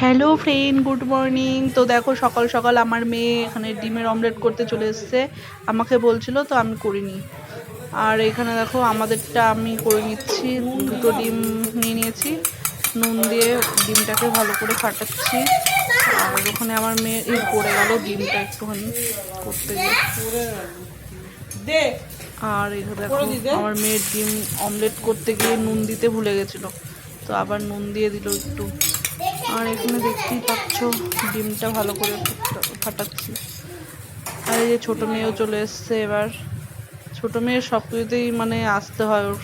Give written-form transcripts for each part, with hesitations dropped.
Hello friend, good morning. তো দেখো সকাল সকাল আমার মেয়ে এখানে ডিমের অমলেট করতে চলে এসেছে। আমাকে বলছিল তো আমি করিনি। আর এখানে দেখো আমাদেরটা আমি করে নিচ্ছি। দুটো ডিম নিয়ে নিয়েছি, নুন দিয়ে ডিমটাকে ভালো করে ফাটাচ্ছি। আর ওখানে আমার মেয়ে পড়ে গেল ডিমটা একটুখানি করতে গিয়ে। আর এখানে দেখো আমার মেয়ের ডিম অমলেট করতে গিয়ে নুন দিতে ভুলে গেছিলো, তো আবার নুন দিয়ে দিল একটু। আর এখানে দেখতেই পাচ্ছ ডিমটা ভালো করে ফাটাচ্ছি। আর এই যে ছোটো মেয়েও চলে এসছে। এবার ছোটো মেয়ের সব কিছুতেই মানে আসতে হয়, ওর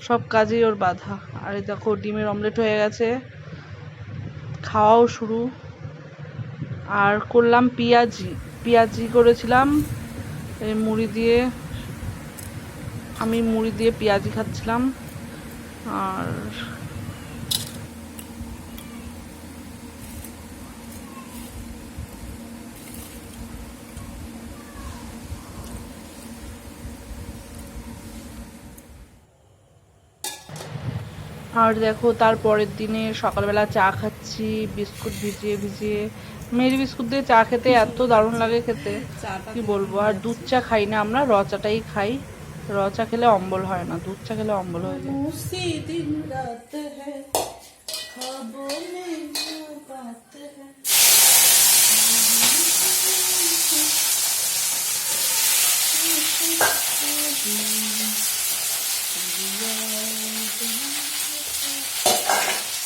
সব কাজেই ওর বাধা। আর এই দেখো ডিমের অমলেট হয়ে গেছে, খাওয়াও শুরু। আর করলাম পেঁয়াজি করেছিলাম মুড়ি দিয়ে। আমি মুড়ি দিয়ে পেঁয়াজি খাচ্ছিলাম। আর আর দেখো তার পরের দিনে সকালবেলা চা খাচ্ছি বিস্কুট ভিজিয়ে ভিজিয়ে। মেরি বিস্কুট দিয়ে চা খেতে এত দারুণ লাগে খেতে, কি বলবো। আর দুধ চা খাই না আমরা, র চাটাই খাই। র চা খেলে অম্বল হয় না, দুধ চা খেলে অম্বল হয়ে যায়।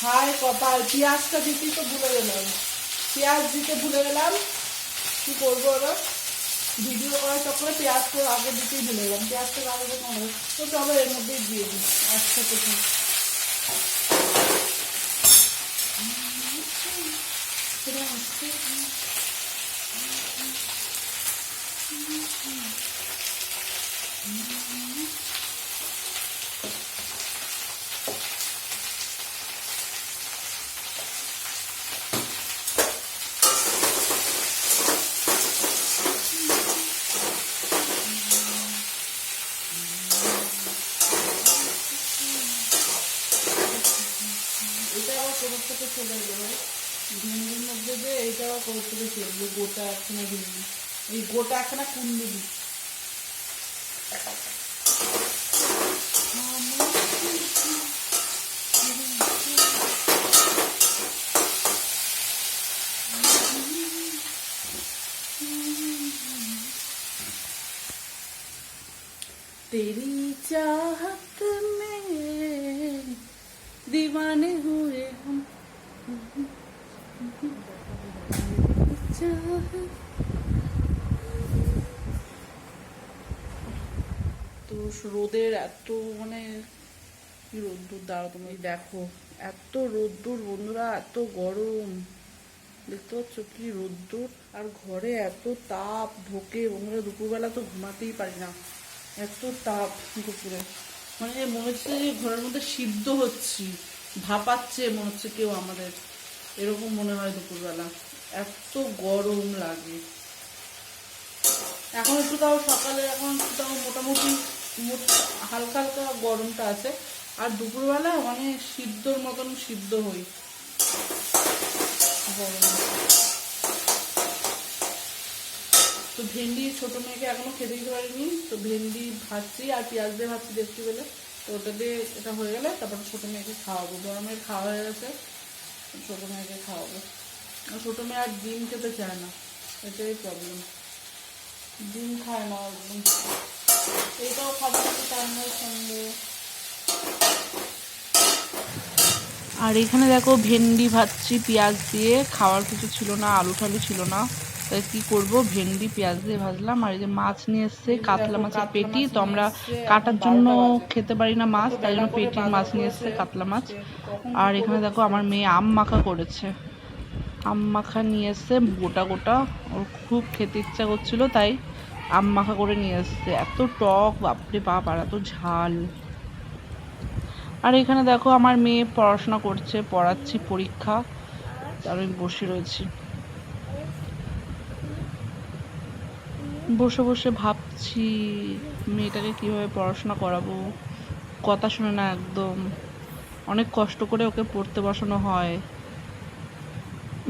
হায় কপাল, পেঁয়াজটা দিতেই তো ভুলে গেলাম। পেঁয়াজ দিতে ভুলে গেলাম, কি করবো ওরা ভিডিও করার চক্করে পেঁয়াজ তো আগে দিতেই ভুলে গেলাম। পেঁয়াজটা আগে দেখতে হবে, তো চলো এর মধ্যেই দিয়ে দিই একসাথে। এটা আবার কোথার থেকে চলে যাবে ভিন্ডির মধ্যে, যে এইটা আবার কোথার থেকে চলবে গোটা একখানা ভিন্ডি, এই গোটা একখানা কুন্দুলি। तेरी चाहत में दीवाने हुए हम। তো রোদের এত মানে কি রোদ্দুর, দাঁড়াও তুমি দেখো, এত রোদ্দুর বন্ধুরা, এত গরম। দেখতে পাচ্ছ কি রোদ্দুর, আর ঘরে এত তাপ ঢোকে বন্ধুরা। দুপুরবেলা তো ঘুমাতেই পারি না, এত তাপ দুপুরে। মানে মনে হচ্ছে যে ঘরের মধ্যে সিদ্ধ হচ্ছি, ভাপাচ্ছে মনে হচ্ছে কেউ আমাদের, এরকম মনে হয় দুপুরবেলা। এত গরম লাগে। এখন একটু তাও সকালে, এখন একটু তাও মোটামুটি হালকা হালকা গরমটা আছে। আর দুপুরবেলা মানে সিদ্ধর মতন সিদ্ধ হই গরম। তো ভেন্ডি ছোটো মেয়েকে এখনও খেতে দিতে পারিনি, তো ভেন্ডি ভাজছি আর পেঁয়াজ দিয়ে ভাজছি দেখতে পেলে। তো ওটা দিয়ে এটা হয়ে গেলে তারপরে ছোটো মেয়েকে খাওয়াবো। বড় মেয়ের খাওয়া হয়ে গেছে, ছোটো মেয়েকে খাওয়াবো। আর ছোটো মেয়ে আর ডিম খেতে চায় না, এটাই প্রবলেম। ডিম খায় না একদম। এইটাও খাবো একটু টাইমের সঙ্গে। আর এখানে দেখো ভেন্ডি ভাজছি পেঁয়াজ দিয়ে, খাওয়ার কিছু ছিল না, আলু ঠালু ছিল না, তাই কি করব ভেন্ডি পেঁয়াজ দিয়ে ভাজলাম। আর এই যে মাছ নিয়ে এসছে, কাতলা মাছের পেটি। তো আমরা কাটার জন্য খেতে পারি না মাছ, তাই জন্য পেটির মাছ নিয়ে এসছে, কাতলা মাছ। আর এখানে দেখো আমার মেয়ে আম মাখা করেছে, আম মাখা নিয়ে এসছে গোটা গোটা। ওর খুব খেতে ইচ্ছা করছিল, তাই আম মাখা করে নিয়ে এসছে। এত টক, বাপরে বাপ, আর এত ঝাল। আর এখানে দেখো আমার মেয়ে পড়াশোনা করছে, পড়াচ্ছি, পরীক্ষা, আর আমি বসে রয়েছি। বসে বসে ভাবছি মেয়েটাকে কিভাবে পড়াশোনা করাবো। কথা শুনে না একদম, অনেক কষ্ট করে ওকে পড়তে বসানো হয়।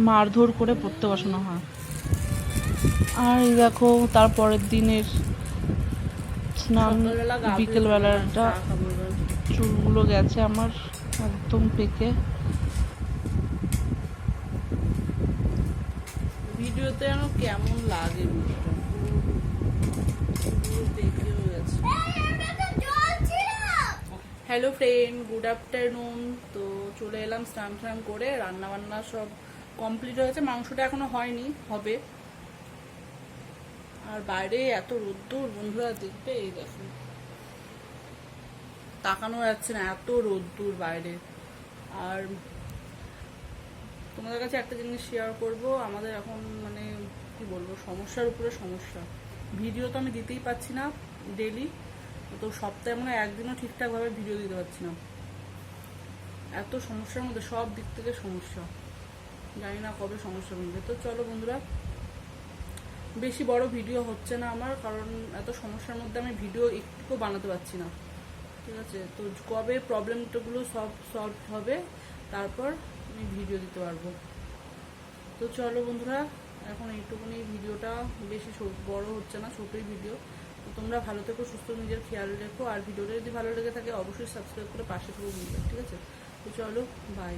মারধর করে পড়তে বসানো হয়। আর এই দেখো তারপরের দিনের স্নান, বিকেলবেলাটা চুলগুলো গেছে আমার একদম পেকে। ভিডিওতে যেন কেমন লাগে হ্যালো ফ্রেন্ড, গুড আফটারনুন। তো চলে এলাম স্নান টান করে, রান্না বান্না সব কমপ্লিট হয়েছে, মাংসটা এখনো হয়নি, হবে। আর বাইরে এত রোদ্দুর বন্ধুরা, দেখবে এই দেখুন, তাকানো যাচ্ছে না, এত রোদ্দুর বাইরে। আর তোমাদের কাছে একটা জিনিস শেয়ার করব, আমাদের এখন মানে কি বলবো, সমস্যার উপরে সমস্যা। ভিডিও তো আমি দিতেই পাচ্ছি না ডেলি, তো সপ্তাহে মনে হয় একদিনও ঠিকঠাকভাবে ভিডিও দিতে পারছি না। এত সমস্যার মধ্যে, সব দিক থেকে সমস্যা, জানি না কবে সমস্যা বলবে। তো চলো বন্ধুরা, বেশি বড় ভিডিও হচ্ছে না আমার, কারণ এত সমস্যার মধ্যে আমি ভিডিও একটুও বানাতে পারছি না, ঠিক আছে? তো কবে প্রবলেমগুলো সলভ হবে তারপর আমি ভিডিও দিতে পারবো। তো চলো বন্ধুরা, এখন এইটুকুনি ভিডিওটা, বেশি বড় হচ্ছে না, ছোটই ভিডিও। তো তোমরা ভালো থেকো, সুস্থ, নিজের খেয়াল রেখো। আর ভিডিওটা যদি ভালো লেগে থাকে অবশ্যই সাবস্ক্রাইব করে পাশে থেকো বন্ধুরা, ঠিক আছে? তো চলো, বাই।